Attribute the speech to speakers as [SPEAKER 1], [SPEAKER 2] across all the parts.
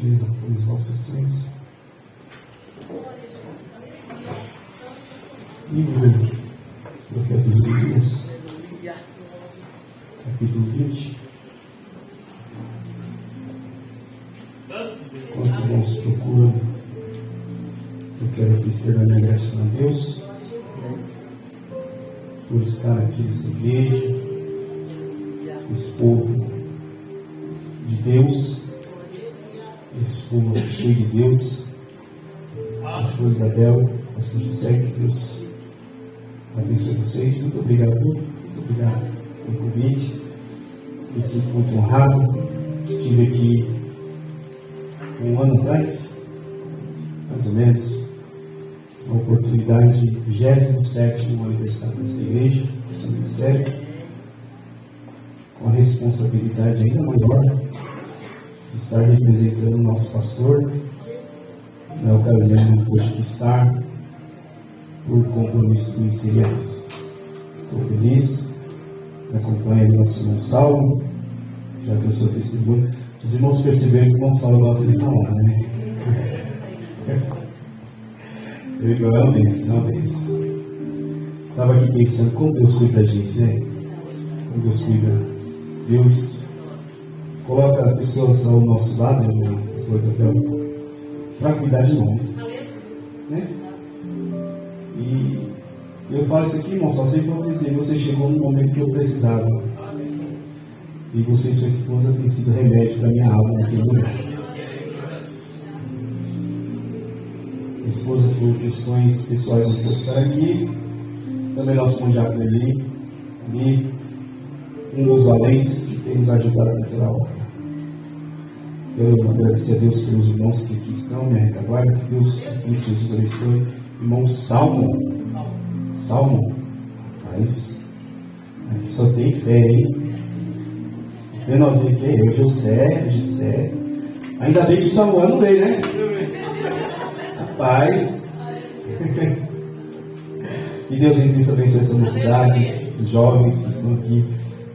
[SPEAKER 1] gentileza, por os vossos assentos. Livro do profeta Jeremias, capítulo 20. Quando os irmãos procuram, eu quero aqui externar minha gratidão a Deus por estar aqui nessa igreja, esse povo de Deus, esse povo cheio de Deus, pastor Isabel, pastor Gisele, que Deus abençoe vocês. Muito obrigado pelo convite, esse encontro honrado. Estive aqui um ano atrás, mais ou menos, a oportunidade do 27º aniversário desta igreja, desse ministério, com a responsabilidade ainda maior de estar representando o nosso pastor. Na ocasião não pude estar por compromissos ministeriais. Estou feliz, me acompanha o nosso irmão Saulo, já que eu sou testemunho. Os irmãos perceberam que o irmão Saulo gosta de falar, né? Eu é uma benção. Estava aqui pensando como Deus cuida da gente, né? Como Deus cuida. Deus coloca pessoas ao nosso lado, né? Para cuidar de nós, né? E eu falo isso aqui, irmão, só sempre vou dizer, você chegou no momento que eu precisava. E você e sua esposa têm sido remédio para minha alma naquele lugar. Minha esposa, por questões pessoais, não pôde estar aqui. Também nosso irmão Jacob ali, um dos valentes que tem nos ajudado naquela hora. Quero agradecer a Deus pelos irmãos que aqui estão, minha retaguarda. Que Deus, Cristo Jesus abençoe. Irmão Salmo, rapaz, aqui só tem fé, hein? Menorzinho que é eu, José. Ainda bem que o Samuel não veio, né? Rapaz. Que Deus em Cristo abençoe essa mocidade, esses jovens que estão aqui.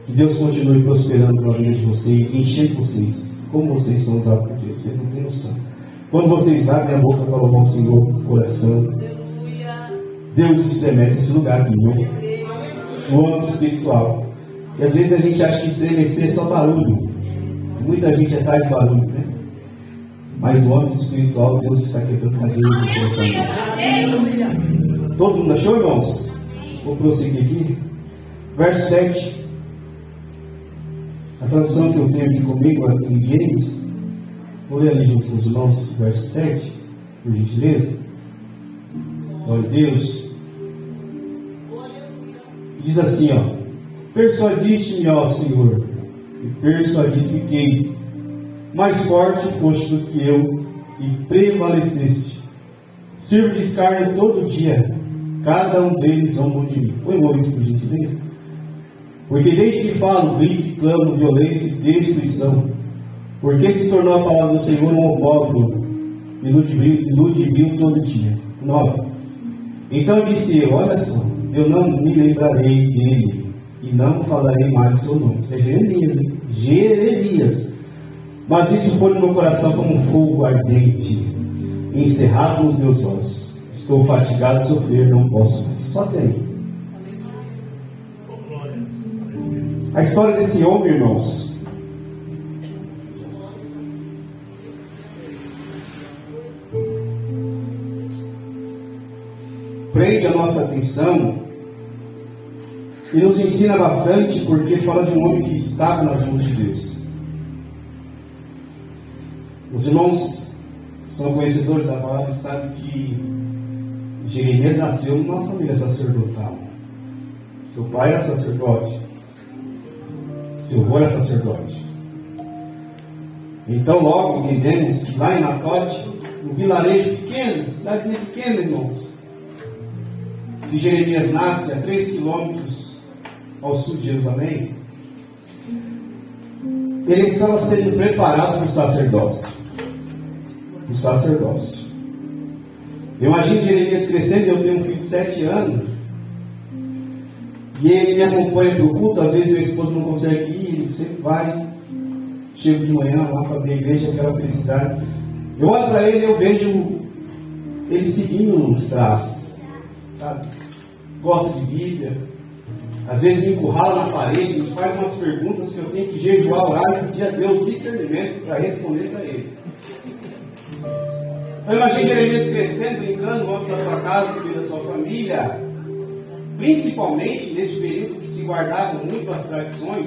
[SPEAKER 1] Que Deus continue prosperando na vida de vocês, enchendo vocês. Como vocês são usados por Deus, vocês não têm noção. Quando vocês abrem a boca para louvar o Senhor com o coração, Deus estremece esse lugar aqui, no âmbito espiritual. E às vezes a gente acha que estremecer é só barulho. Muita gente é atrás de barulho, né? Mas no âmbito espiritual, Deus está quebrando cadeias e coração. Todo mundo achou, irmãos? Vou prosseguir aqui. Verso 7. A tradução que eu tenho aqui comigo é a King James. Vou ler ali junto com os irmãos, verso 7, por gentileza. Glória a Deus. Diz assim, ó: persuadiste-me, ó Senhor, e persuadido fiquei. Mais forte foste do que eu, e prevaleceste. Sirvo de escárnio todo dia, cada um deles zombam de mim. Põe um momento por gentileza. Porque desde que falo, grito, clamo, violência e destruição. Porque se tornou a palavra do Senhor um opróbrio, iludibil todo dia. 9. Então disse eu: olha só, eu não me lembrarei dele, e não falarei mais o seu nome. Isso é Jeremias. Mas isso foi no meu coração como um fogo ardente, encerrado nos meus olhos. Estou fatigado de sofrer, não posso mais. Só até aí. A história desse homem, irmãos, prende a nossa atenção e nos ensina bastante, porque fala de um homem que estava nas mãos de Deus. Os irmãos são conhecedores da palavra e sabem que Jeremias nasceu numa família sacerdotal. Seu pai era sacerdote, seu avô era sacerdote. Então logo entendemos que lá em Natote, um vilarejo pequeno, cidadezinha pequena, irmãos, que Jeremias nasce a 3 quilômetros ao sul de Jerusalém, ele estava sendo preparado para o sacerdócio. Eu imagino Jeremias crescendo. Eu tenho um filho de 7 anos e ele me acompanha para o culto. Às vezes meu esposo não consegue ir, ele sempre vai.
[SPEAKER 2] chego de manhã lá para a igreja, aquela felicidade. Eu olho para ele e eu vejo ele seguindo uns traços, sabe? Gosta de Bíblia, às vezes me encurrala na parede, me faz umas perguntas que eu tenho que jejuar, orar e pedir a Deus discernimento para responder para ele. Então imagine Jeremias crescendo, brincando no âmbito da sua casa, no meio da sua família, principalmente nesse período que se guardavam muito as tradições.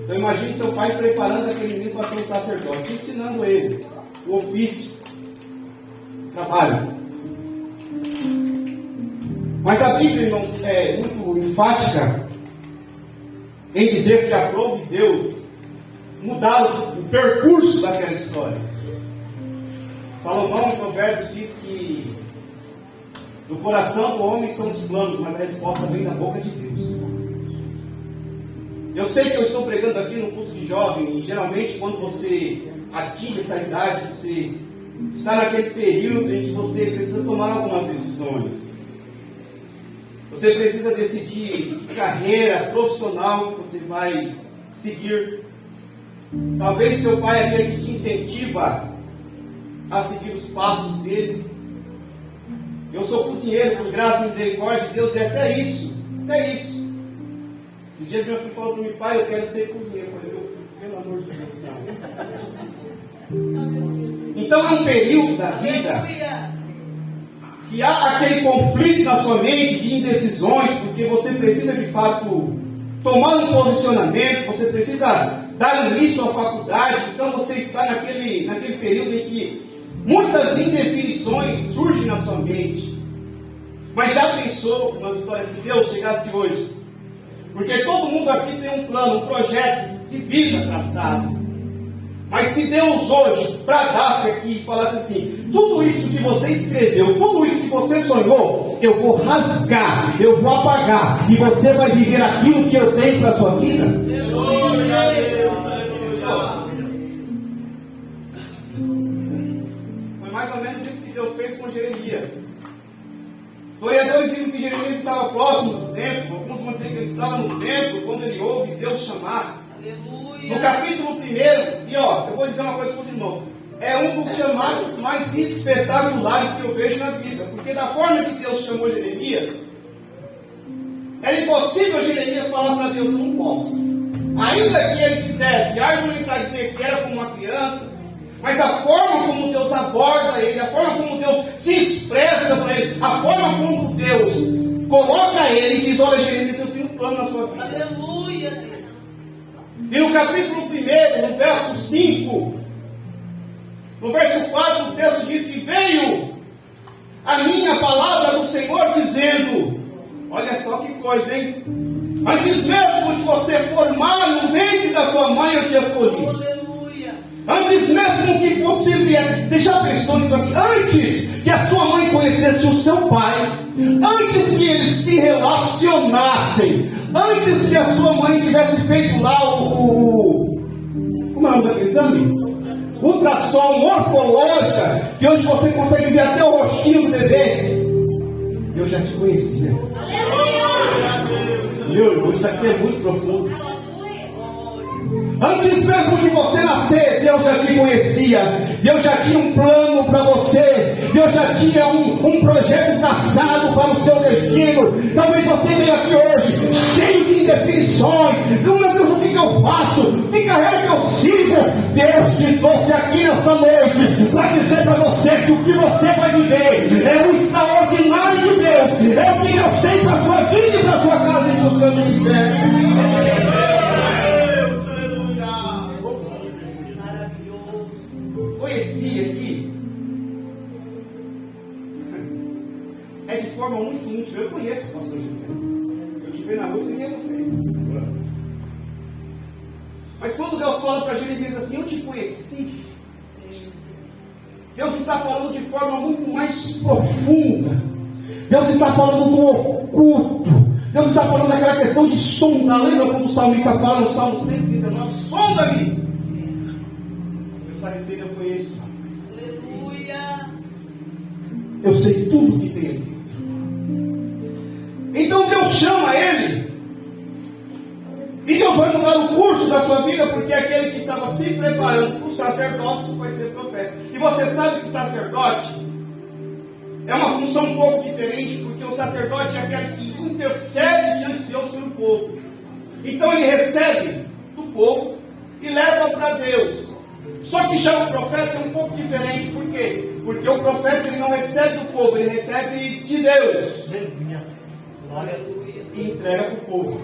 [SPEAKER 2] Então imagine seu pai preparando aquele menino para ser um sacerdote, ensinando ele o ofício, o trabalho. Mas a Bíblia, irmãos, é muito enfática em dizer que aprove Deus mudar o percurso daquela história. Salomão, em Provérbios, diz que do coração do homem são os planos, mas a resposta vem da boca de Deus. Eu sei que eu estou pregando aqui no culto de jovem, e geralmente quando você atinge essa idade, você está naquele período em que você precisa tomar algumas decisões. Você precisa decidir que carreira profissional que você vai seguir. Talvez seu pai é aquele que te incentiva a seguir os passos dele. Eu sou cozinheiro, por graça e misericórdia de Deus, e até isso. Esses dias meu filho falou para mim: pai, eu quero ser cozinheiro. Eu falei: meu filho, pelo amor de Deus, não. Então é um período da vida que há aquele conflito na sua mente de indecisões, porque você precisa de fato tomar um posicionamento, você precisa dar início à faculdade. Então você está naquele período em que muitas indefinições surgem na sua mente. Mas já pensou, uma Vitória, se Deus chegasse hoje? Porque todo mundo aqui tem um plano, um projeto de vida traçado. Mas se Deus hoje bradasse aqui e falasse assim: tudo isso que você escreveu, tudo isso que você sonhou, eu vou rasgar, eu vou apagar, e você vai viver aquilo que eu tenho para a sua vida? Foi mais ou menos isso que Deus fez com Jeremias. Historiadores dizem que Jeremias estava próximo do templo. Alguns vão dizer que ele estava no templo quando ele ouve Deus chamar. No capítulo 1, e eu vou dizer uma coisa para os irmãos, é um dos chamados mais espetaculares que eu vejo na Bíblia, porque da forma que Deus chamou Jeremias, era impossível Jeremias falar para Deus: eu não posso. Ainda que ele quisesse argumentar, dizer que era como uma criança, mas a forma como Deus aborda ele, a forma como Deus se expressa para ele, a forma como Deus coloca ele e diz: olha, Jeremias, eu tenho um plano na sua vida.
[SPEAKER 3] Aleluia, Deus.
[SPEAKER 2] E no capítulo 1, no verso 5, no verso 4, o texto diz que veio a minha palavra do Senhor dizendo: olha só que coisa, hein? Antes mesmo de você formar no ventre da sua mãe, eu te escolhi.
[SPEAKER 3] Aleluia.
[SPEAKER 2] Antes mesmo que você viesse, você já pensou nisso aqui? Antes que a sua mãe conhecesse o seu pai, antes que eles se relacionassem, antes que a sua mãe tivesse feito lá como é o nome daquele exame? Ultrassom morfológica, que hoje você consegue ver até o rostinho do bebê. Eu já te conhecia. Meu irmão, isso aqui é muito profundo. Antes mesmo de você nascer, Deus já te conhecia. Deus já tinha um plano para você. Deus já tinha um projeto traçado para o seu destino. Talvez você venha aqui hoje cheio de indefinições. Meu Deus, o que eu faço? Que carreira que eu sigo? Deus te trouxe aqui nessa noite para dizer para você que o que você vai viver é o extraordinário de Deus. É o que Deus tem para a sua vida e para a sua casa e para o seu ministério. Conheci aqui é de forma muito íntima. Eu conheço o pastor Gisele. Se eu te ver na rua, você nem é você. Mas quando Deus fala para Jeremias assim: eu te conheci, Deus está falando de forma muito mais profunda. Deus está falando do oculto. Deus está falando daquela questão de sondar. Lembra como o salmista fala no Salmo 139? Sonda-me. Está dizendo: eu conheço.
[SPEAKER 3] Aleluia.
[SPEAKER 2] Eu sei tudo que tem ali dentro. Então Deus chama ele E Deus vai mudar o curso da sua vida, porque aquele que estava se preparando para o sacerdócio vai ser profeta. E você sabe que sacerdote é uma função um pouco diferente, porque o sacerdote é aquele que intercede diante de Deus pelo povo. Então ele recebe do povo e leva para Deus. Só que já o profeta é um pouco diferente. Por quê? Porque o profeta ele não recebe do povo, ele recebe de Deus. E entrega para o povo.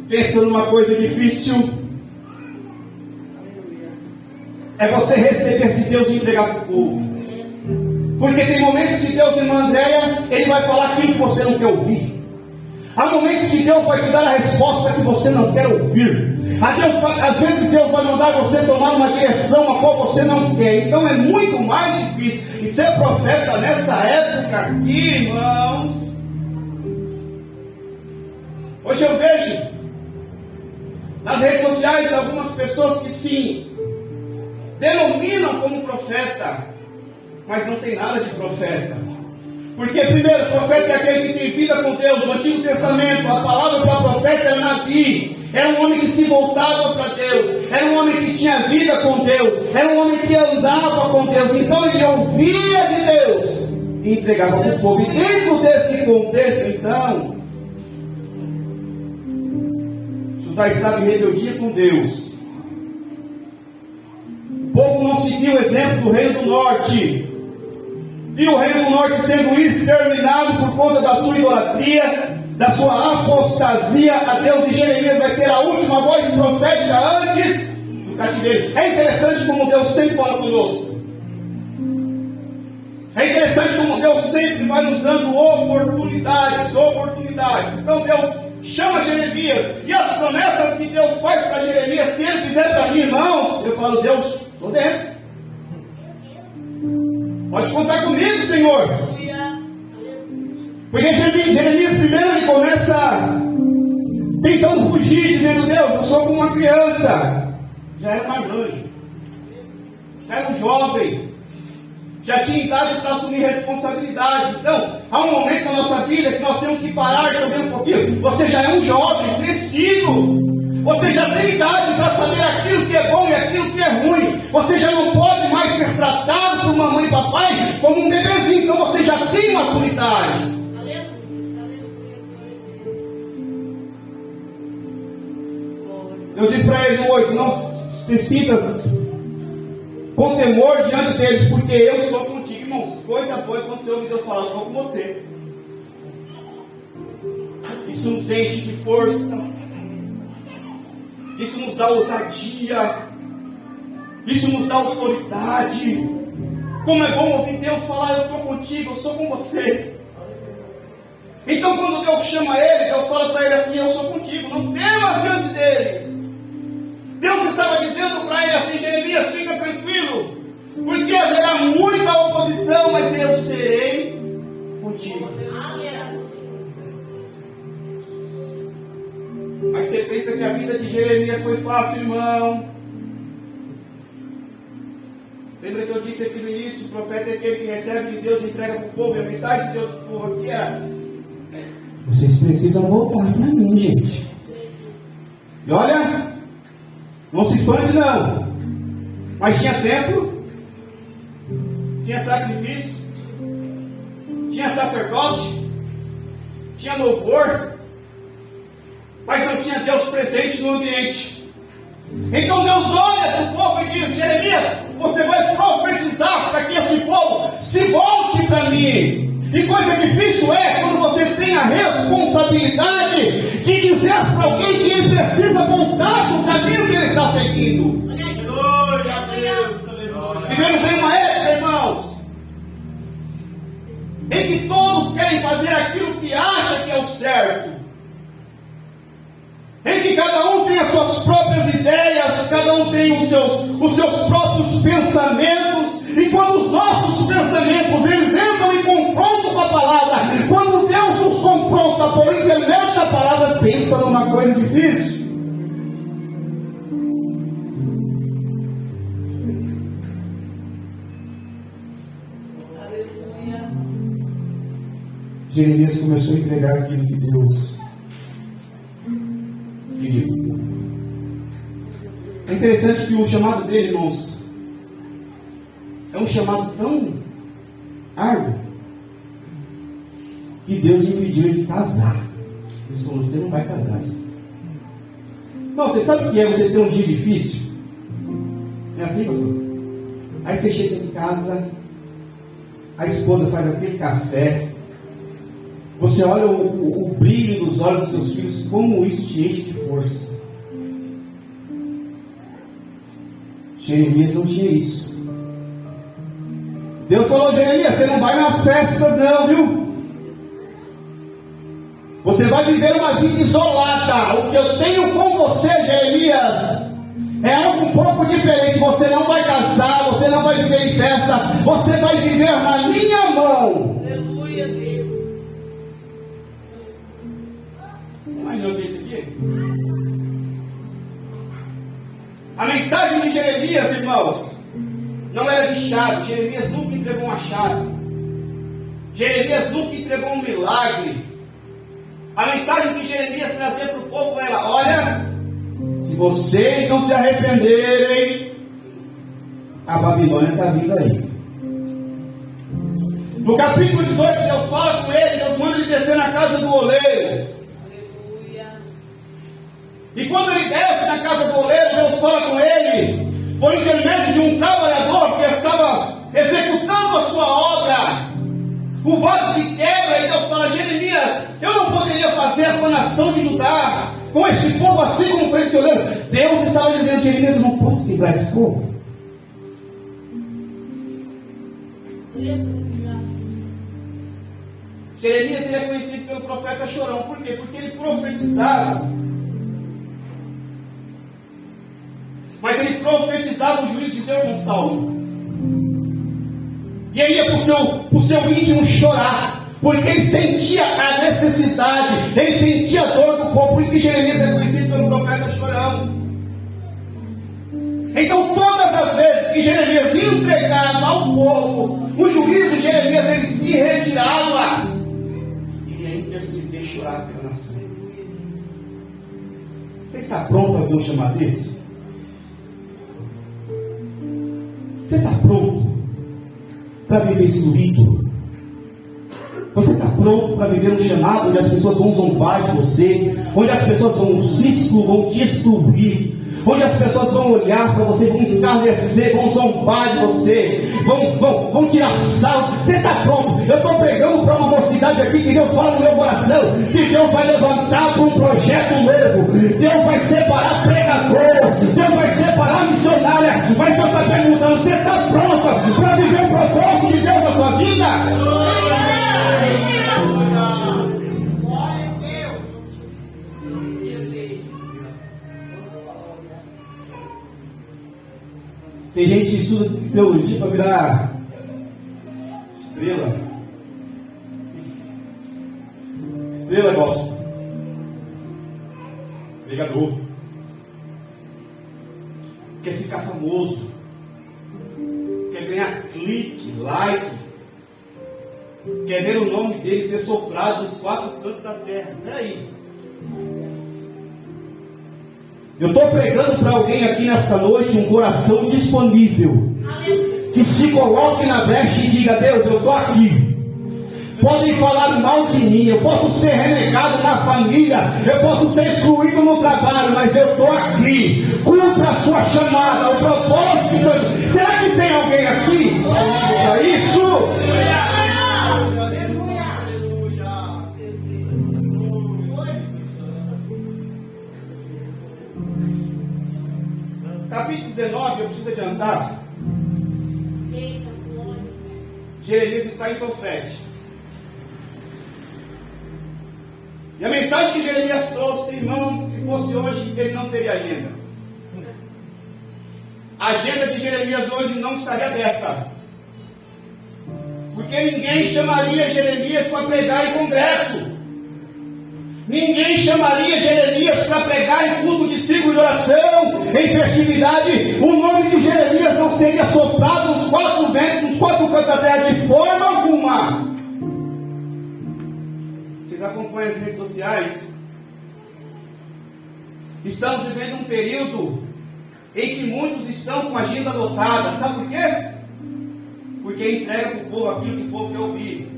[SPEAKER 2] Pensa numa coisa difícil. É você receber de Deus e entregar para o povo. Porque tem momentos que Deus, irmã Andréia, Ele vai falar aquilo que você não quer ouvir. Há momentos que Deus vai te dar a resposta que você não quer ouvir. Às vezes Deus vai mandar você tomar uma direção a qual você não quer. Então é muito mais difícil. E ser profeta nessa época aqui, irmãos. Hoje eu vejo nas redes sociais algumas pessoas que sim denominam como profeta, mas não tem nada de profeta. Porque primeiro, o profeta é aquele que tem vida com Deus. No Antigo Testamento, a palavra para profeta era Nabi. Era um homem que se voltava para Deus. Era um homem que tinha vida com Deus. Era um homem que andava com Deus. Então ele ouvia de Deus e entregava para o povo. E dentro desse contexto, então, Judá estava em rebeldia com Deus. O povo não seguiu o exemplo do reino do norte. Viu o reino do norte sendo exterminado por conta da sua idolatria, da sua apostasia a Deus. E Jeremias vai ser a última voz profética antes do cativeiro. É interessante como Deus sempre fala conosco. É interessante como Deus sempre vai nos dando oportunidades. Então Deus chama Jeremias. E as promessas que Deus faz para Jeremias, se ele fizer para mim, irmãos, eu falo, Deus, estou dentro. Pode contar comigo, Senhor. Porque Jeremias primeiro ele começa tentando fugir, dizendo, Deus, eu sou como uma criança. Já era mais anjo. Já era um jovem. Já tinha idade para assumir responsabilidade. Então, há um momento na nossa vida que nós temos que parar também um pouquinho. Você já é um jovem, crescido. Você já tem idade para saber aquilo que é bom e aquilo que é ruim. Você já não pode mais ser tratado por mamãe e papai como um bebezinho. Então você já tem maturidade. Eu disse para ele no 8, não te sintas com temor diante deles, porque eu estou contigo. Irmãos, coisa boa é quando você ouve Deus falar, eu estou com você. Isso nos enche de força. Isso nos dá ousadia. Isso nos dá autoridade. Como é bom ouvir Deus falar, eu estou contigo, eu sou com você. Então quando Deus chama ele, Deus fala para ele assim, eu sou contigo, não temas diante deles. Deus estava dizendo para ele assim, Jeremias, fica tranquilo, porque haverá muita oposição, mas eu serei contigo. Mas você pensa que a vida de Jeremias foi fácil, irmão? Lembra que eu disse aqui no início, o profeta é aquele que recebe de Deus e entrega para o povo, e a mensagem de Deus para o povo aqui era, vocês precisam voltar para mim, gente. E olha, não se expande não. Mas tinha templo, tinha sacrifício, tinha sacerdote, tinha louvor, mas não tinha Deus presente no ambiente. Então Deus olha para o povo e diz, Jeremias, você vai profetizar para que esse povo se volte para mim. E coisa difícil é quando você tem a responsabilidade de dizer para alguém que ele precisa voltar do caminho que ele está seguindo. Glória a Deus. Vivemos em uma época, irmãos, em que todos querem fazer aquilo que acha que é o certo. Em que cada um tem as suas próprias ideias, cada um tem os seus próprios pensamentos. E quando os nossos pensamentos eles entram em confronto com a palavra, quando Deus nos confronta por intermédio da palavra, pensa numa coisa difícil. Jeremias começou a entregar aquilo que Deus interessante que o chamado dele, irmãos, é um chamado tão árduo que Deus impediu ele de casar. Ele falou: você não vai casar. Não, você sabe o que é você ter um dia difícil? É assim, pastor? Aí você chega em casa, a esposa faz aquele café, você olha o brilho dos olhos dos seus filhos, como isso te enche de força. Jeremias não tinha isso. Deus falou: Jeremias, você não vai nas festas não, viu? Você vai viver uma vida isolada. O que eu tenho com você, Jeremias, é algo um pouco diferente. Você não vai casar, você não vai viver em festa, você vai viver na minha mão.
[SPEAKER 3] Aleluia, Deus.
[SPEAKER 2] Imagina o que é isso aqui? A mensagem de Jeremias, irmãos, não era de chave. Jeremias nunca entregou uma chave. Jeremias nunca entregou um milagre. A mensagem que Jeremias trazia para o povo era: olha, se vocês não se arrependerem, a Babilônia está vindo aí. No capítulo 18, Deus fala com ele, Deus manda ele descer na casa do oleiro.
[SPEAKER 3] Aleluia.
[SPEAKER 2] E quando ele desce na casa do oleiro, Deus fala com ele, por intermédio de um trabalhador que estava executando a sua obra. O vaso se quebra e Deus fala: Jeremias, eu não poderia fazer com a nação de Judá, com este povo, assim como fez esse oleiro. Deus estava dizendo: Jeremias, eu não posso quebrar esse povo. Jeremias, ele é conhecido pelo profeta chorão. Por quê? Porque ele profetizava. Mas ele profetizava o juiz de Deus com Saulo. E ele ia para o seu íntimo chorar, porque ele sentia a necessidade, ele sentia a dor do povo. Por isso que Jeremias é conhecido pelo profeta chorão. Então, todas as vezes que Jeremias entregava ao povo o juízo, Jeremias ele se retirava. Ele ia interceder e chorar pela nação. Você está pronto para ver um chamado desse? Você está pronto para viver esse rito? Você está pronto para viver um chamado onde as pessoas vão zombar de você, onde as pessoas vão te excluir, onde as pessoas vão olhar para você, vão escarnecer, vão zombar de você, vão tirar sal? Você está pronto? Eu estou pregando para uma mocidade aqui que Deus fala no meu coração, que Deus vai levantar para um projeto novo. Deus vai separar pregador, Deus vai separar missionária, mas Deus está perguntando: você está pronta para viver o propósito de Deus na sua vida? Tem gente que estuda teologia para virar estrela gospel, pregador, quer ficar famoso, quer ganhar clique, like, quer ver o nome dele ser soprado nos quatro cantos da terra. Peraí, eu estou pregando para alguém aqui nesta noite um coração disponível, que se coloque na brecha e diga: Deus, eu estou aqui. Podem falar mal de mim, eu posso ser renegado na família, eu posso ser excluído no trabalho, mas eu estou aqui. Cumpra a sua chamada, o propósito. Será que tem alguém aqui para isso? Capítulo 19, eu preciso adiantar. Jeremias está em Tofete. E a mensagem que Jeremias trouxe, irmão, se fosse hoje, ele não teria agenda. A agenda de Jeremias hoje não estaria aberta. Porque ninguém chamaria Jeremias para pregar em congresso. Ninguém chamaria Jeremias para pregar em culto de círculo de oração, em festividade. O nome de Jeremias não seria soprado nos quatro ventos, nos quatro cantos da terra, de forma alguma. Vocês acompanham as redes sociais? Estamos vivendo um período em que muitos estão com a agenda lotada. Sabe por quê? Porque entrega para o povo aquilo que o povo quer ouvir.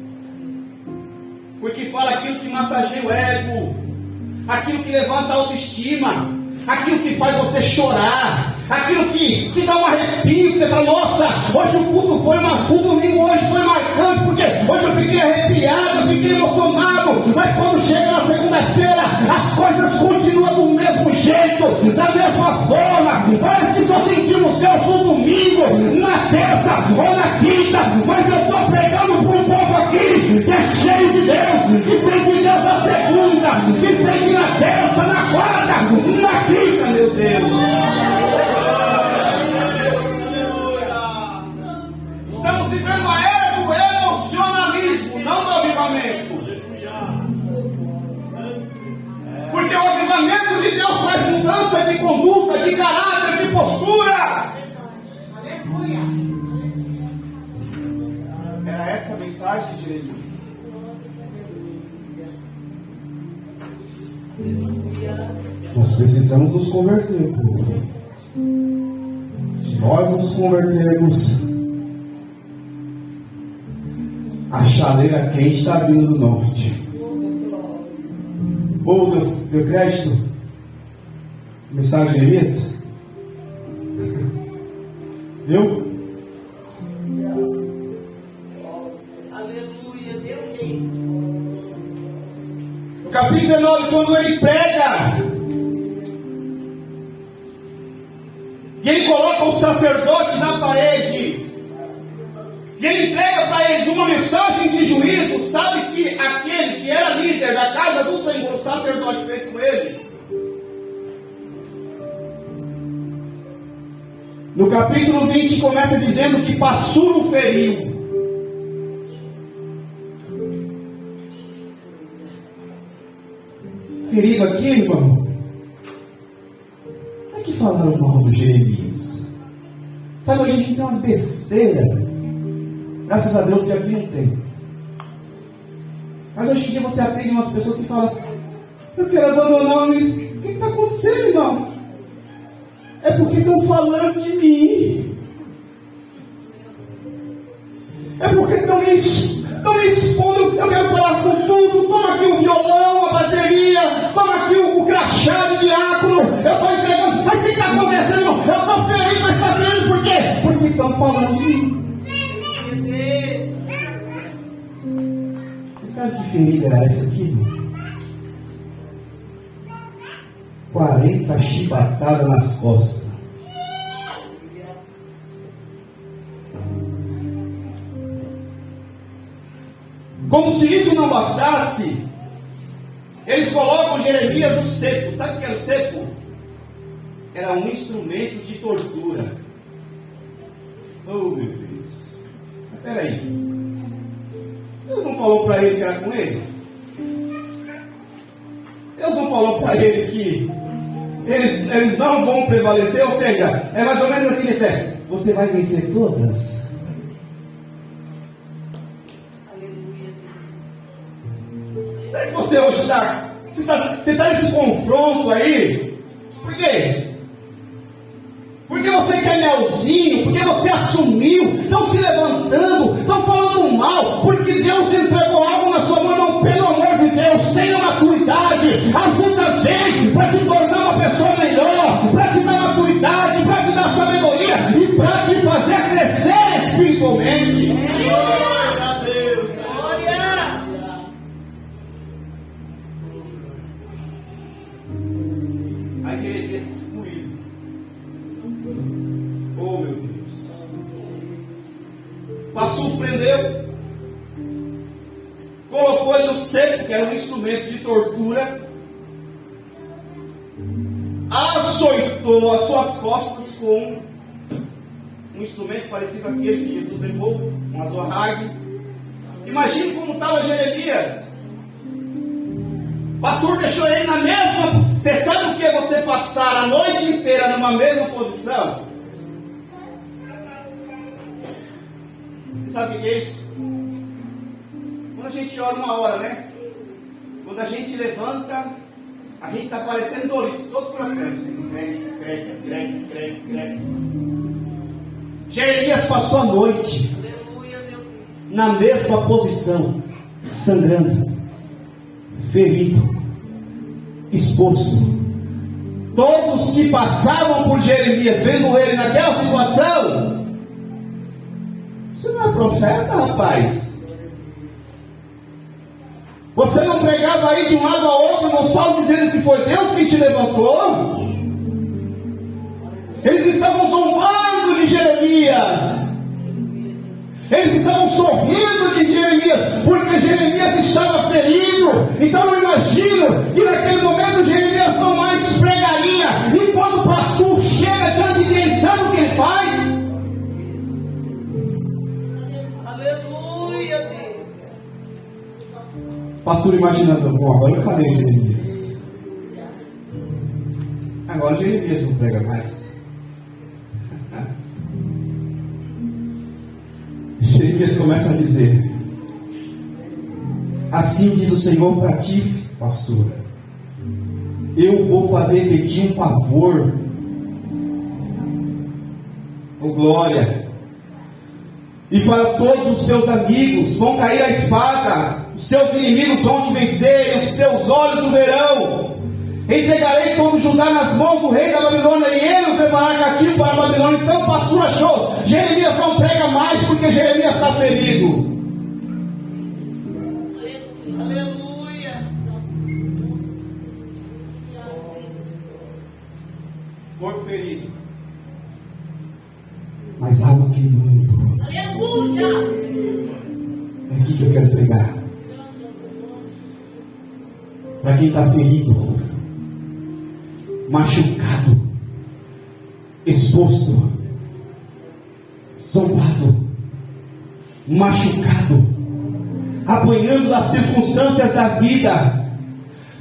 [SPEAKER 2] Porque fala aquilo que massageia o ego, aquilo que levanta a autoestima, aquilo que faz você chorar, aquilo que te dá um arrepio, que você fala, nossa, hoje o culto foi o domingo hoje foi marcante, porque hoje eu fiquei arrepiado, eu fiquei emocionado, mas quando chega na segunda-feira, as coisas continuam do mesmo jeito, da mesma forma, parece que só sentimos Deus no domingo, na terça ou na quinta, mas eu estou pregando para um povo aqui, que é cheio de Deus, que sente Deus na segunda, que sente na terça, na quarta, na quinta, meu Deus. Estamos vivendo a era do emocionalismo, não do avivamento. Porque o avivamento de Deus faz mudança de conduta, de caráter, de postura. Era essa a mensagem de Jeremias.
[SPEAKER 1] Nós precisamos nos converter, povo. Se nós nos convertermos, a chaleira quente está vindo do norte. Oh, Deus, deu crédito? Mensagem de Jeremias? Viu?
[SPEAKER 3] Aleluia, Deus.
[SPEAKER 2] No capítulo 19, quando ele prega, e ele coloca o sacerdote na parede, e ele entrega para eles uma mensagem de juízo. Sabe que aquele que era líder da casa do Senhor, o sacerdote, fez com ele? No capítulo 20 começa dizendo que Passuro feriu. Ferido aqui, irmão. Sabe o que falaram mal do Jeremias? Sabe, hoje a gente tem umas besteiras. Graças a Deus que aqui não tem. Mas hoje em dia você atende umas pessoas que falam: eu quero abandonar o ministério. O que está acontecendo, irmão? É porque estão falando de mim. É porque estão me expondo. Eu quero falar com tudo. Toma aqui o violão, a bateria. Toma aqui o crachá de diácono. Eu estou entregando. Mas o que está acontecendo, irmão? Eu estou ferido, mas está ferido por quê? Porque estão falando de mim. Você sabe que ferida era essa aqui, irmão? 40 chibatadas nas costas. Como se isso não bastasse, eles colocam Jeremias no cepo. Sabe o que era o cepo? Era um instrumento de tortura. Oh, meu Deus. Mas peraí. Deus não falou para ele que era com ele? Deus não falou para ele que eles não vão prevalecer? Ou seja, é mais ou menos assim, disser, você vai vencer todas? Será que você hoje está... Você está nesse confronto aí? Por quê? Porque você quer melzinho, porque você assumiu, estão se levantando, estão falando mal, porque Deus entregou algo na sua mão. Não, pelo amor de Deus, tenha maturidade. As lutas vêm para te tornar uma pessoa melhor, para te dar maturidade, para te dar sabedoria e para te fazer crescer espiritualmente.
[SPEAKER 3] Glória a Deus. Glória.
[SPEAKER 2] Aí Jeremias moído. Oh, meu Deus. Passou, prendeu, colocou ele no cepo, que era um instrumento de tortura, açoitou as suas costas com um instrumento parecido com aquele que Jesus levou, um azorrague. Imagine como estava Jeremias. O pastor deixou ele na mesma. Você sabe o que é você passar a noite inteira numa mesma posição? Você sabe o que é isso? Quando a gente ora uma hora, né? Quando a gente levanta, a gente está parecendo Doritos, todo por acaso. Jeremias passou a noite na mesma posição, sangrando, ferido, exposto. Todos que passavam por Jeremias, vendo ele naquela situação, você não é profeta, rapaz? Você não pregava aí de um lado ao outro, não só dizendo que foi Deus que te levantou? Eles estavam zombando de Jeremias. Eles estavam sorrindo de Jeremias, porque Jeremias estava ferido. Então eu imagino que naquele momento Jeremias não mais pregaria. E quando o pastor chega diante de ele, sabe o que ele faz?
[SPEAKER 3] Aleluia, Deus.
[SPEAKER 2] Pastor imaginando, bom, agora eu falei Jeremias. Agora Jeremias não prega mais. Jeremias começa a dizer: assim diz o Senhor para ti, pastora, eu vou fazer de ti um pavor. Oh glória! E para todos os teus amigos vão cair a espada, os seus inimigos vão te vencer, e os teus olhos o verão. Entregarei todo Judá nas mãos do rei da Babilônia, e ele os levará cativo para a Babilônia. Então o pastor achou: Jeremias não prega mais porque Jeremias está ferido.
[SPEAKER 3] Aleluia.
[SPEAKER 2] Corpo ferido, mas alma queimando.
[SPEAKER 3] Aleluia.
[SPEAKER 2] É aqui que eu quero pregar. Para quem está ferido, machucado, exposto, zombado, machucado, apanhando das circunstâncias da vida,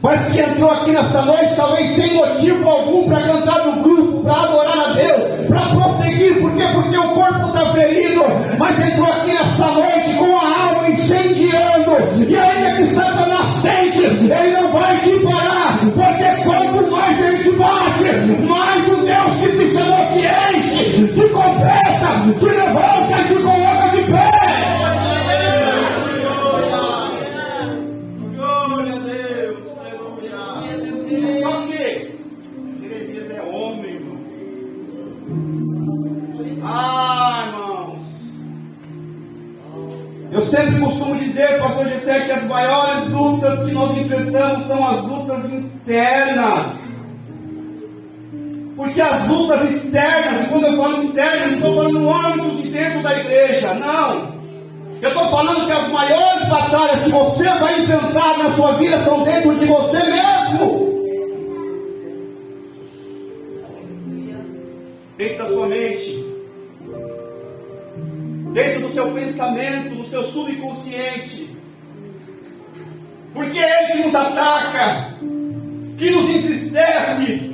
[SPEAKER 2] mas que entrou aqui nesta noite, talvez sem motivo algum, para cantar no grupo, para adorar a Deus, para prosseguir. Por quê? Porque o corpo está ferido, mas entrou aqui nesta noite com a alma incendiando, e ainda que Satanás tente, ele não vai te parar, porque quanto mais ele te bate, mais o Deus que te chamou te enche, te completa, te levanta e te coloca de pé.
[SPEAKER 3] Glória a Deus. Aleluia.
[SPEAKER 2] Só que Jeremias é homem, irmão. Irmãos, eu sempre costumo dizer, pastor Gessé, que as maiores lutas que nós enfrentamos são as lutas internas. Porque as lutas externas, e quando eu falo internas, não estou falando no âmbito de dentro da igreja, não. Eu estou falando que as maiores batalhas que você vai enfrentar na sua vida são dentro de você mesmo. Dentro da sua mente, dentro do seu pensamento, no seu subconsciente. Porque é ele que nos ataca, que nos entristece,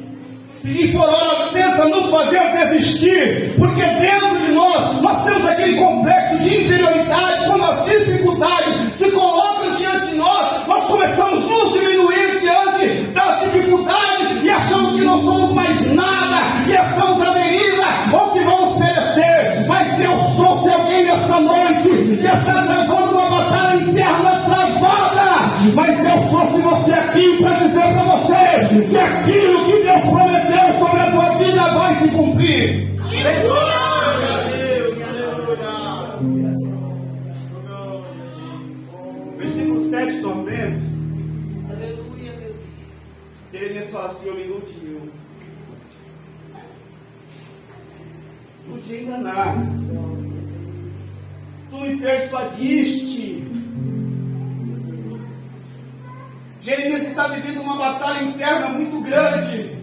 [SPEAKER 2] e que por hora tenta nos fazer desistir, porque dentro de nós temos aquele complexo de inferioridade. Quando as dificuldades se colocam diante de nós começamos a nos diminuir diante das dificuldades e achamos que não somos mais nada, que estamos à deriva ou que vamos perecer. Mas Deus trouxe alguém nessa noite que está travando uma batalha interna travada, mas Deus trouxe você aqui para dizer para você que aquilo que Deus prometeu sobre a tua vida vai se cumprir.
[SPEAKER 3] Glória a Deus. Aleluia.
[SPEAKER 2] Versículo 7 nós lemos.
[SPEAKER 3] Aleluia, meu Deus.
[SPEAKER 2] Jeremias fala assim: eu me iludi, não te enganar, tu me persuadiste. Jeremias está vivendo uma batalha interna muito grande,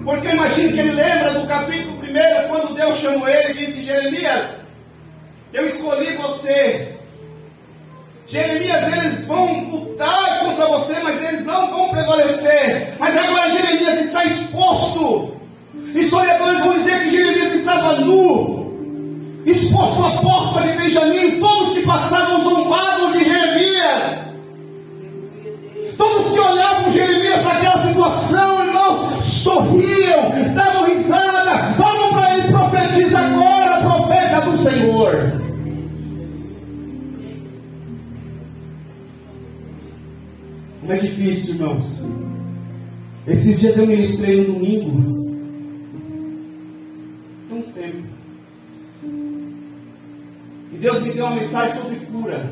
[SPEAKER 2] porque eu imagino que ele lembra do capítulo 1, quando Deus chamou ele e disse: Jeremias, eu escolhi você. Jeremias, eles vão lutar contra você, mas eles não vão prevalecer. Mas agora Jeremias está exposto. Historiadores vão dizer que Jeremias estava nu, exposto à porta de Benjamim. Todos que passavam zombavam de Jeremias. Todos que olhavam Jeremias naquela situação, irmão, sorriam difícil, irmãos. Esses dias eu ministrei no domingo. Tem uns tempos. E Deus me deu uma mensagem sobre cura.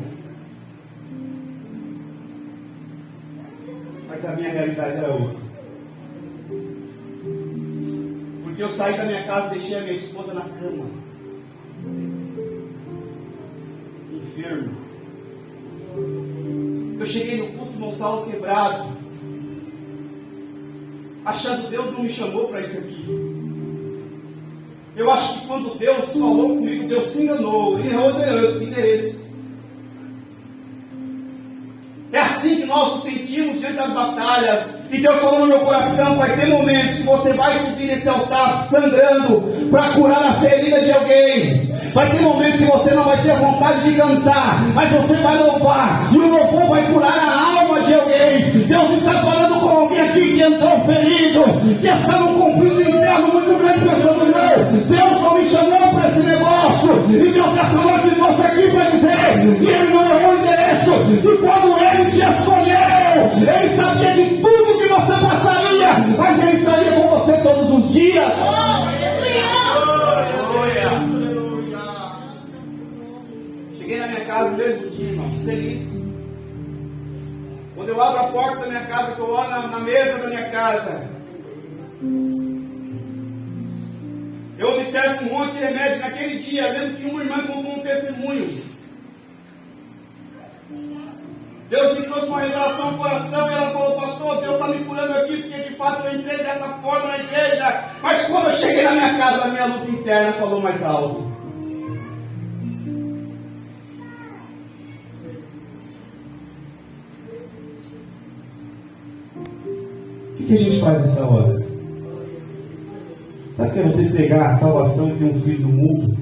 [SPEAKER 2] Mas a minha realidade era outra. Porque eu saí da minha casa e deixei a minha esposa na cama. Enfermo. Eu cheguei no culto, meu salo quebrado. Achando que Deus não me chamou para isso aqui. Eu acho que quando Deus falou comigo, Deus se enganou. Ele errou esse endereço. É assim que nós nos sentimos diante das batalhas. E Deus falou no meu coração: vai ter momentos que você vai subir nesse altar sangrando para curar a ferida de alguém. Vai ter momentos que você não vai ter vontade de cantar, mas você vai louvar, e o louvor vai curar a alma de alguém. Deus está falando com alguém aqui que entrou ferido, que está num conflito interno muito grande, pensando: não, Deus não me chamou para esse negócio. E Deus nessa noite trouxe aqui para dizer que Ele não errou o endereço, e quando Ele te escolheu, Ele sabia de tudo que você passaria, mas Ele estaria com você todos os dias. Cheguei na minha casa no mesmo dia, irmão, feliz. Quando eu abro a porta da minha casa, que eu olho na mesa da minha casa, eu observo um monte de remédio naquele dia. Eu lembro que uma irmã contou um testemunho. Deus me trouxe uma revelação no coração e ela falou: pastor, Deus está me curando aqui, porque de fato eu entrei dessa forma na igreja, mas quando eu cheguei na minha casa, a minha luta interna falou mais alto. O que a gente faz nessa hora? Sabe o que é você pegar a salvação e ter um filho do mundo?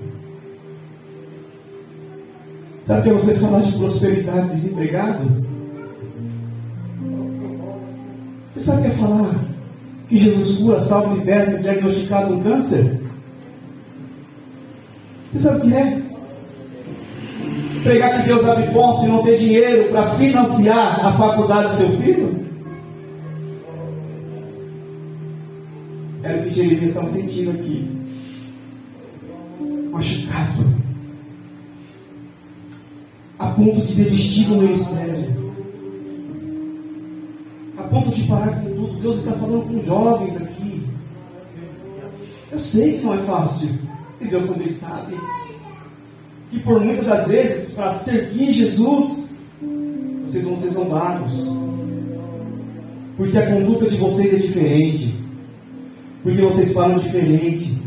[SPEAKER 2] Sabe o que é você falar de prosperidade desempregado? Você sabe o que é falar que Jesus cura, salva, liberta, diagnosticado um câncer? Você sabe o que é? Pregar que Deus abre porta e não ter dinheiro para financiar a faculdade do seu filho? Era o que Jeremias estava sentindo aqui. Machucado. A ponto de desistir do ministério. A ponto de parar com tudo. Deus está falando com jovens aqui. Eu sei que não é fácil. E Deus também sabe. Que por muitas das vezes, para servir Jesus, vocês vão ser zombados. Porque a conduta de vocês é diferente. Porque vocês falam diferente.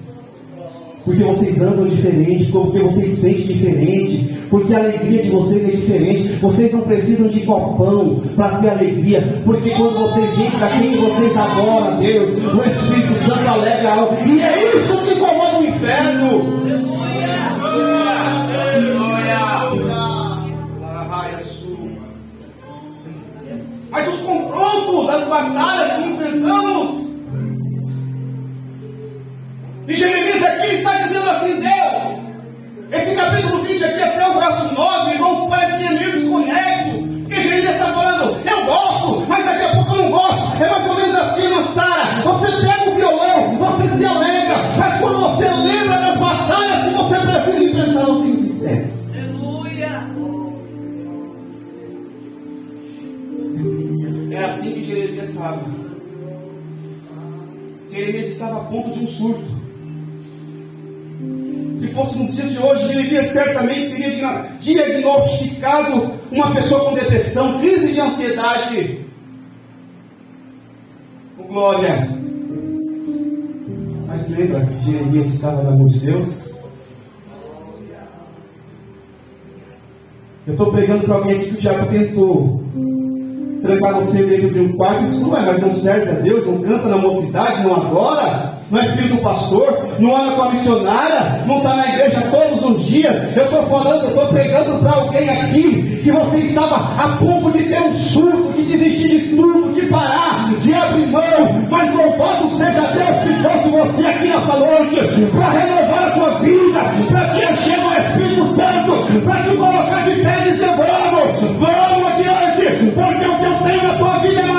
[SPEAKER 2] Porque vocês andam diferente. Porque vocês sentem diferente. Porque a alegria de vocês é diferente. Vocês não precisam de copão para ter alegria. Porque quando vocês entram, quem vocês adoram a Deus, o Espírito Santo alegra a alma. E é isso que incomoda o inferno. Mas os confrontos, as batalhas que enfrentamos, e Jeremias aqui está dizendo assim: Deus, esse capítulo 20 aqui até o verso 9, irmãos, parece que é meio desconexo, porque Jeremias está falando: eu gosto, mas daqui a pouco eu não gosto. É mais ou menos assim, irmã Sara, você pega o violão, você se alegra, mas quando você lembra das batalhas que você precisa enfrentar, você entristece. É assim que Jeremias estava. Jeremias estava a ponto de um surto. Se fosse nos dias de hoje, Jeremias certamente seria diagnosticado uma pessoa com depressão, crise de ansiedade. Oh, glória! Mas lembra que Jeremias estava na mão de Deus? Eu estou pregando para alguém aqui que o diabo tentou trancar você dentro de um quarto escuro, mas não serve a Deus, não canta na mocidade, não adora, não é filho do pastor, não anda com a missionária, não está na igreja todos os dias. Eu estou pregando para alguém aqui que você estava a ponto de ter um surto, de desistir de tudo, de parar, de abrir mão, mas louvado seja Deus que trouxe você aqui nessa noite para renovar a tua vida, para te encher do Espírito Santo, para te colocar de pé e dizer: vamos adiante, porque o que eu tenho na tua vida é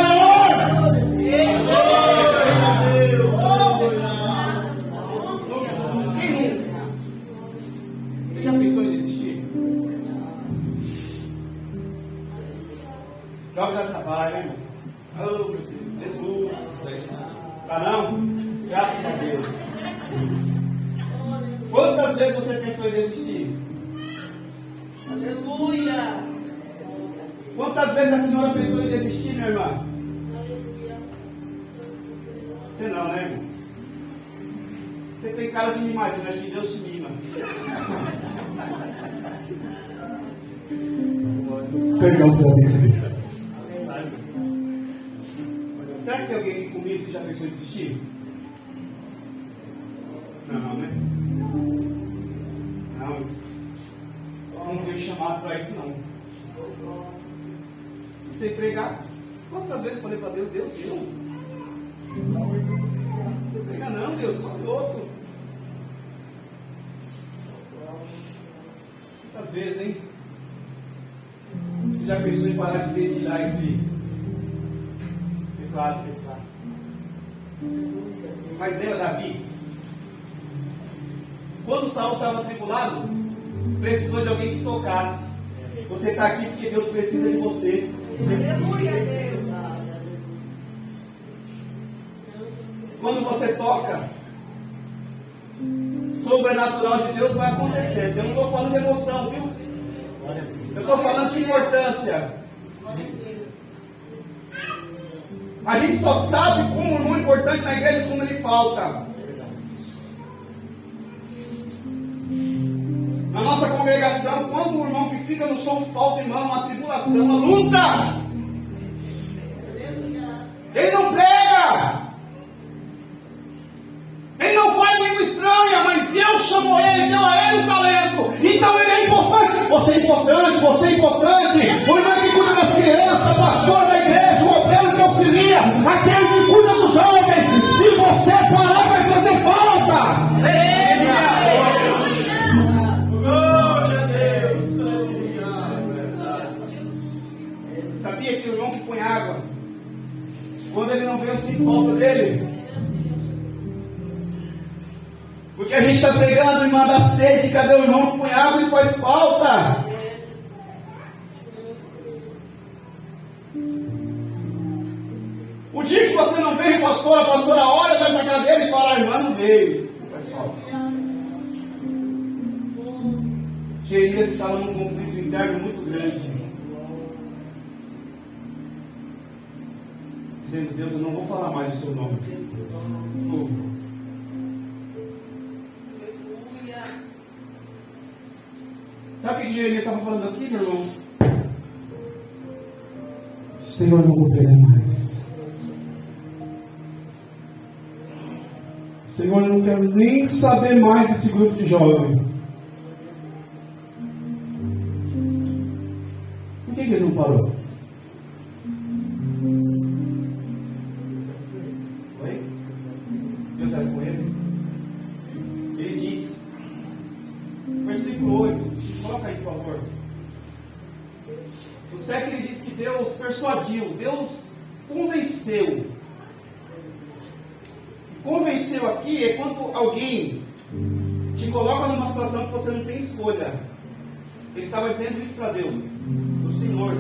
[SPEAKER 2] Quantas vezes você pensou em desistir?
[SPEAKER 3] Aleluia.
[SPEAKER 2] Quantas vezes a senhora pensou em desistir, minha irmã? Você não, né, irmão? Você tem cara de mimadinho, acho que Deus te mima.
[SPEAKER 1] Perdão pela brincadeira.
[SPEAKER 2] Será que tem alguém aqui comigo que já pensou em desistir? Não, né? Não. Eu não tenho chamado para isso, não. Você pregar. Quantas vezes eu falei para Deus, Deus, eu? Você prega não, Deus, só o outro. Quantas vezes, hein? Você já pensou em parar de dedilhar esse teclado? Mas lembra Davi? Quando Saul estava atribulado, precisou de alguém que tocasse. Você está aqui porque Deus precisa de você.
[SPEAKER 3] Aleluia, Deus.
[SPEAKER 2] Quando você toca, sobrenatural de Deus vai acontecer. Eu não estou falando de emoção, viu? Eu estou falando de importância. A gente só sabe como o irmão é importante na igreja como ele falta. Na nossa congregação, quando o irmão que fica no som falta, irmão, uma tribulação, uma luta. Ele não prega. Ele não faz língua estranha, mas Deus chamou ele, deu a ele o talento. Então ele é importante. Você é importante, você é importante. O irmão que cuida das crianças, o pastor da igreja, o obreiro que auxilia, aquele que cuida dos jovens. Se você parar, vai fazer falta. Sabia que o irmão que põe água, quando ele não vê, eu sinto falta dele. Porque a gente está pregando, irmã, da sede. Cadê o irmão que põe água e faz falta? O dia que você não veio, pastor, a pastora olha nessa cadeira e fala, a irmã não veio. Faz falta. Jeremias estava num conflito interno muito grande. Dizendo, Deus, eu não vou falar mais do seu nome. Sabe o que Jeremias estava falando aqui, meu irmão?
[SPEAKER 1] Senhor, não vou pegar mais. Senhor, eu não quero nem saber mais desse grupo de jovens. Por que ele não parou?
[SPEAKER 2] Oi? Deus era com ele? Ele disse, versículo 8, coloca aí, por favor. O 7 ele diz que Deus persuadiu, Deus convenceu. Convenceu aqui é quando alguém te coloca numa situação que você não tem escolha. Ele estava dizendo isso para Deus, o Senhor.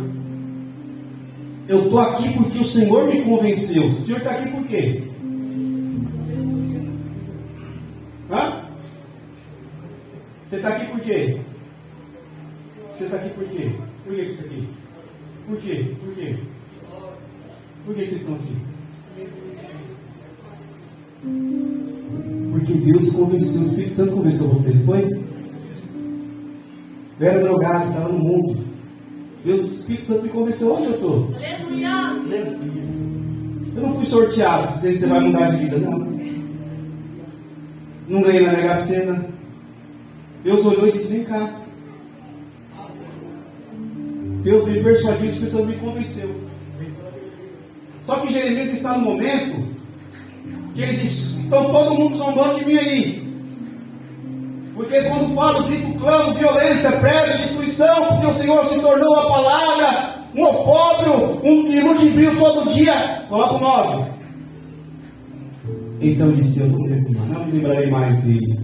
[SPEAKER 2] Eu estou aqui porque o Senhor me convenceu. O Senhor está aqui por quê? Hã? Você está aqui por quê? Você está aqui por quê? Por que você está aqui? Por quê? Por quê? Por que vocês estão aqui?
[SPEAKER 1] Porque Deus convenceu, o Espírito Santo convenceu você, não foi? Eu era drogado, estava no mundo. Deus, o Espírito Santo me convenceu. Onde eu estou? Eu não fui sorteado dizendo que você vai mudar de vida, não. Não ganhei na Mega Sena. Deus olhou e disse, vem cá. Deus me persuadiu, o Espírito Santo me convenceu. Só que Jeremias está no momento que ele diz, estão todo mundo zombando de mim aí. Porque quando falo, grito, clamo, violência, prego, destruição, porque o Senhor se tornou a palavra, um opróbrio, um iludibrio todo dia. Coloca o 9. Então disse, eu não me lembrarei mais dele.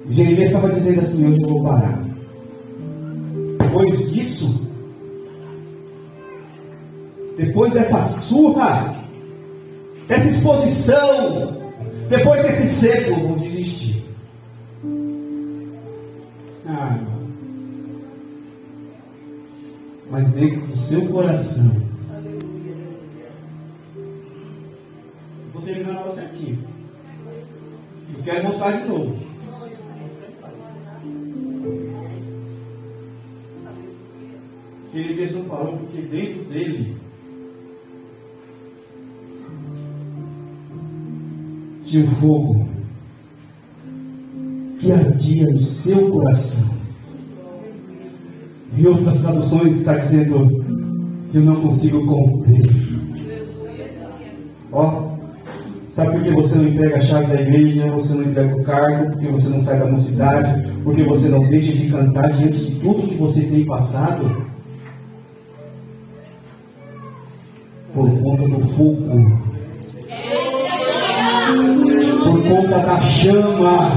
[SPEAKER 1] Jeremias estava dizendo assim, hoje eu vou parar. Depois disso, depois dessa surra, dessa exposição,
[SPEAKER 2] Depois desse século, vão desistir. Ah, irmão. Mas dentro do seu coração, vou terminar na hora certinho. Eu quero voltar de novo. Ele mesmo parou porque dentro dele tinha um fogo que ardia no seu coração. Em outras traduções está dizendo que eu não consigo conter. Ó, sabe por que você não entrega a chave da igreja, você não entrega o cargo, porque você não sai da mocidade, porque você não deixa de cantar diante de tudo que você tem passado? Por conta do fogo, por conta da chama,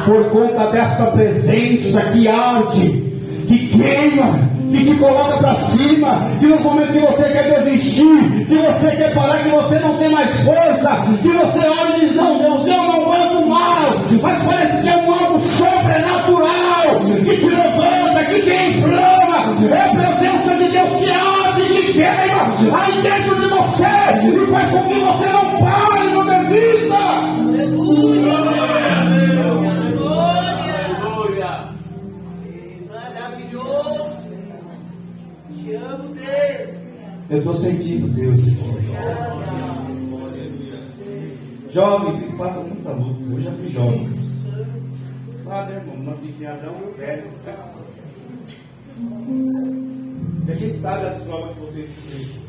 [SPEAKER 2] por conta desta presença que arde, que queima, que te coloca para cima, que nos momentos que você quer desistir, que você quer parar, que você não tem mais força, que você olha e diz, não Deus, eu não aguento mais, mas parece que é algo sobrenatural, que te levanta, que te inflama, é a presença de Deus que arde, que queima, aí dentro de você, e faz com que você não pare, não desista.
[SPEAKER 3] Aleluia. Te amo, Deus.
[SPEAKER 2] Eu estou sentindo Deus. Jovens, vocês passam muita luta. Eu já fui jovem. Claro, irmão, nasci em Adão, eu velho. E a gente sabe as provas que vocês têm,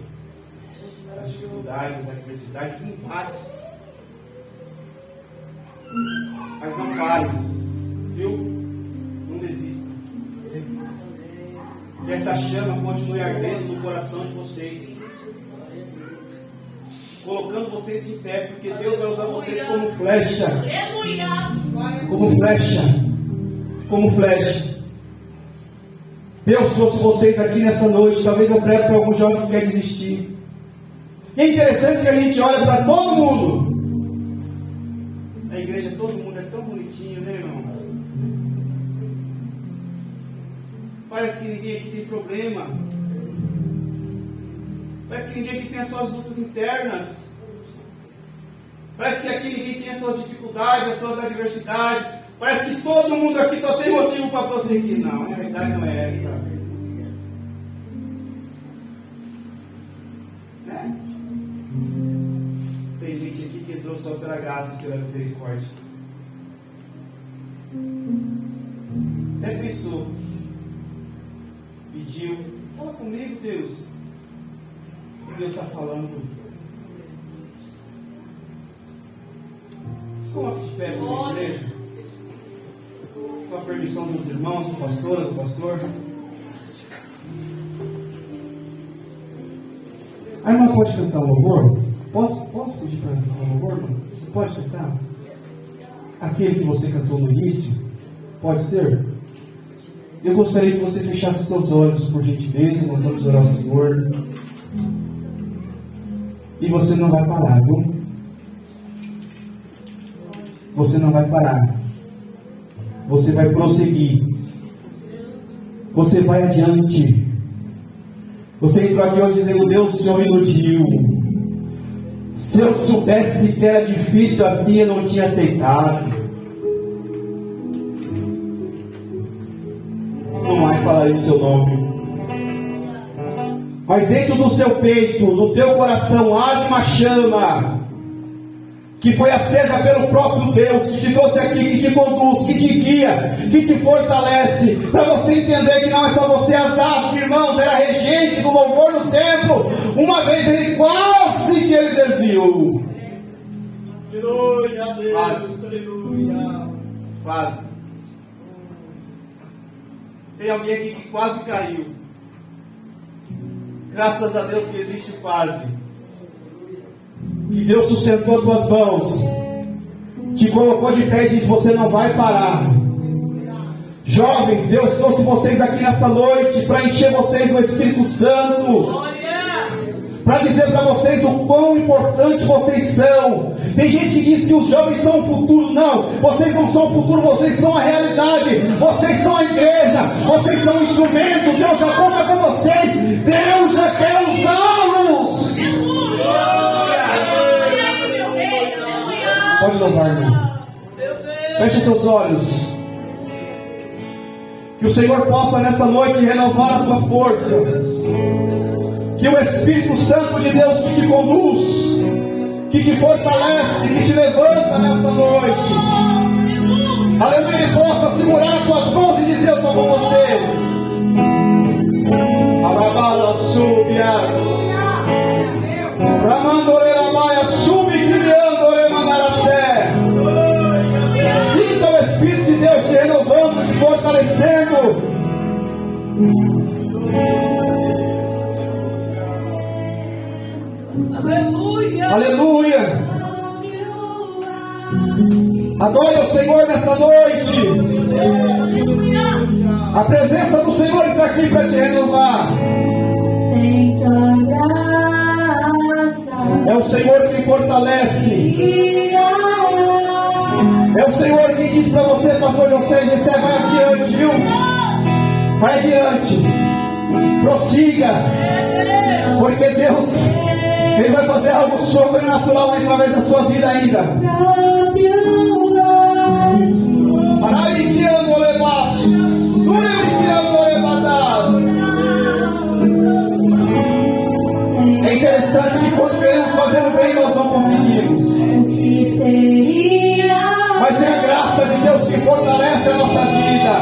[SPEAKER 2] as dificuldades, as adversidades, os empates. Mas não parem, viu? Não desistam. Que essa chama continue ardendo no coração de vocês, colocando vocês de pé, porque Deus vai usar vocês como flecha. Como flecha. Como flecha. Deus trouxe vocês aqui nesta noite. Talvez eu prego para algum jovem que quer desistir. E é interessante que a gente olha para todo mundo. A igreja, todo mundo é tão bonitinho, né, irmão? Parece que ninguém aqui tem problema. Parece que ninguém aqui tem as suas lutas internas. Parece que aqui ninguém tem as suas dificuldades, as suas adversidades. Parece que todo mundo aqui só tem motivo para prosseguir. Não, a realidade não é essa. Né? Tem gente aqui que entrou só pela graça e pela misericórdia. Até pensou. Pediu, fala comigo, Deus. Deus está falando. Se coloque de pé, por gentileza. Com a permissão dos irmãos, do pastor, A irmã pode cantar um louvor? Posso pedir para ela cantar um louvor, irmão? Você pode cantar? Aquele que você cantou no início? Pode ser? Eu gostaria que você fechasse seus olhos, por gentileza. Nós vamos orar ao Senhor. E você não vai parar, viu? Você não vai parar. Você vai prosseguir. Você vai adiante. Você entrou aqui hoje dizendo, Deus, o Senhor me iludiu. Se eu soubesse que era difícil assim, eu não tinha aceitado. Não mais falarei o seu nome. Mas dentro do seu peito, no teu coração, arde uma chama que foi acesa pelo próprio Deus, que te trouxe aqui, que te conduz, que te guia, que te fortalece, para você entender que não é só você. Asaf, irmãos, era regente do louvor no templo. Uma vez ele quase que ele desviou.
[SPEAKER 3] Aleluia, Deus,
[SPEAKER 2] Quase.
[SPEAKER 3] aleluia.
[SPEAKER 2] Quase. Tem alguém aqui que quase caiu. Graças a Deus que existe quase. Que Deus sustentou tuas mãos, te colocou de pé e disse, você não vai parar. Jovens, Deus trouxe vocês aqui nessa noite para encher vocês do Espírito Santo, para dizer para vocês o quão importante vocês são. Tem gente que diz que os jovens são o futuro. Não, vocês não são o futuro, vocês são a realidade. Vocês são a igreja, vocês são o instrumento. Deus já conta com vocês, Deus já quer usá-los. Pode louvar, irmão. Feche seus olhos. Que o Senhor possa nessa noite renovar a tua força. Que o Espírito Santo de Deus que te conduz, que te fortalece, que te levanta nesta noite. Aleluia, ele possa segurar as tuas mãos e dizer: eu estou com você. Arabala subias. Ramandorelabaia sube criando mandaracé. Sinta o Espírito de Deus te renovando, te fortalecendo.
[SPEAKER 3] Aleluia.
[SPEAKER 2] Aleluia. Adore o Senhor nesta noite. A presença do Senhor está aqui para te renovar.
[SPEAKER 4] Sem tua graça,
[SPEAKER 2] É o Senhor que me fortalece. É o Senhor que diz para você, pastor José, disse: vai adiante, viu? Vai adiante. Prossiga. Porque Deus, Ele vai fazer algo sobrenatural através da sua vida ainda. É interessante que quando queremos fazer o bem, nós não conseguimos. Mas é a graça de Deus que fortalece a nossa vida.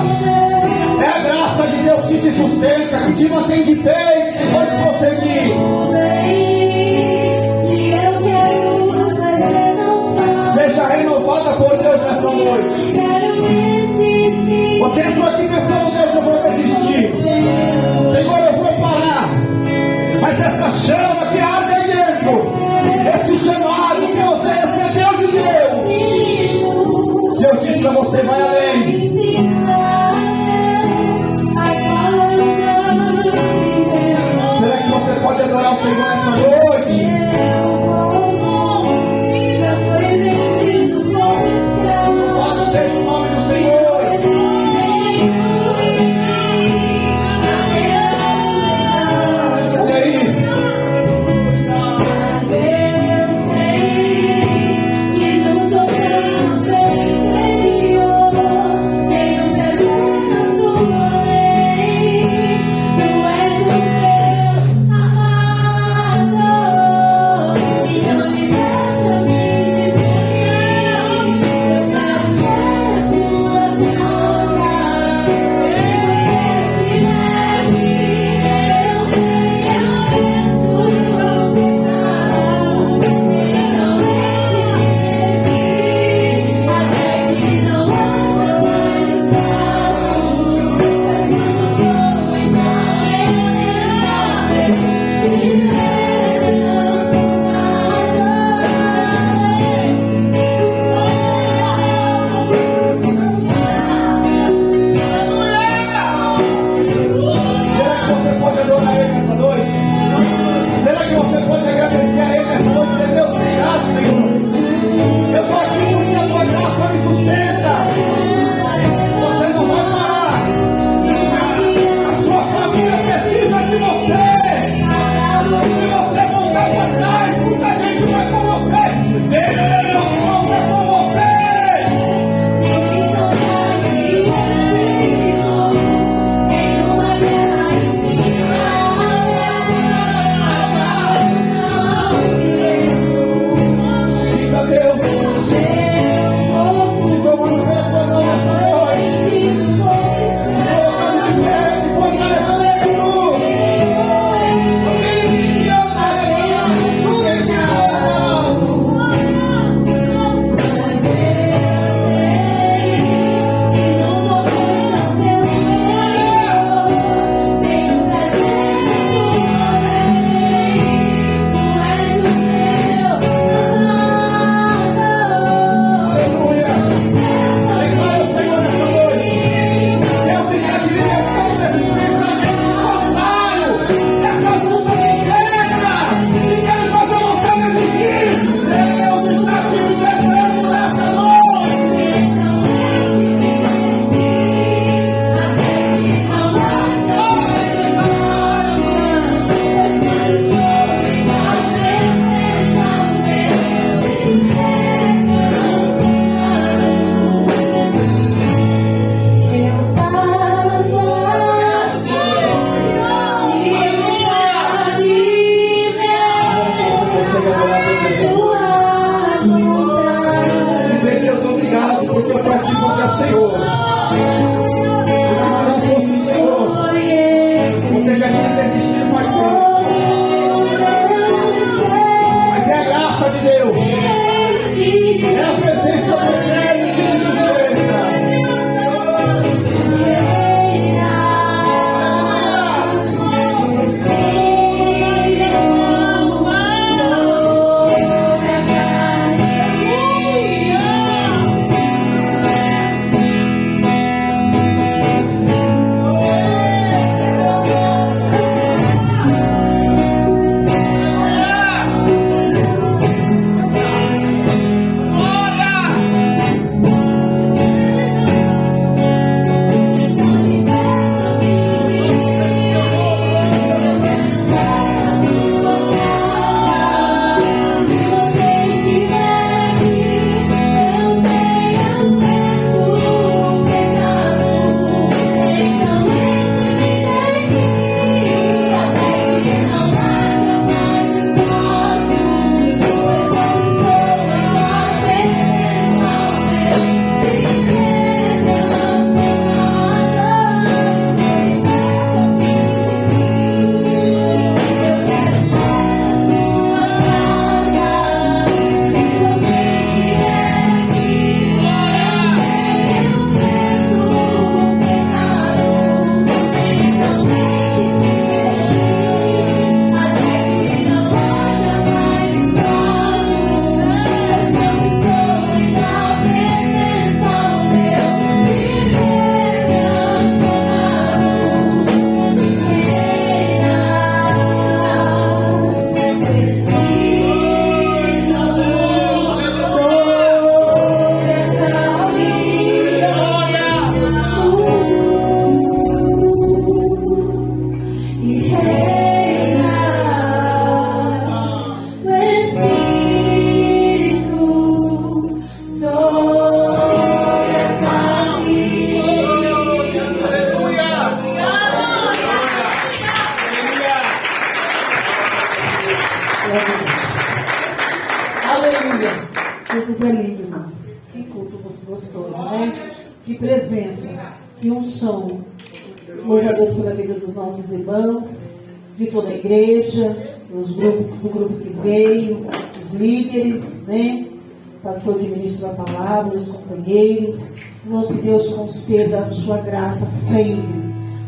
[SPEAKER 2] É a graça de Deus que te sustenta, que te mantém de pé e que faz prosseguir. Seja renovada por Deus nessa noite. Você entrou aqui pensando: Deus, eu vou desistir. Senhor, eu vou parar. Mas essa chama que arde aí dentro, esse chamado que você recebeu de Deus, Deus diz para você: vai além. Será que você pode adorar o Senhor nessa noite? Louvado seja o nome do Senhor. Olha aí.
[SPEAKER 4] Que no teu peito
[SPEAKER 3] Aleluia. Jesus é lindo, irmãos. Que culto gostoso, né? Que presença, que unção. Louva a Deus pela vida dos nossos irmãos, de toda a igreja, do grupo que veio, os líderes, né? Pastor que ministra a palavra, os companheiros. Irmãos, que Deus conceda a sua graça sempre.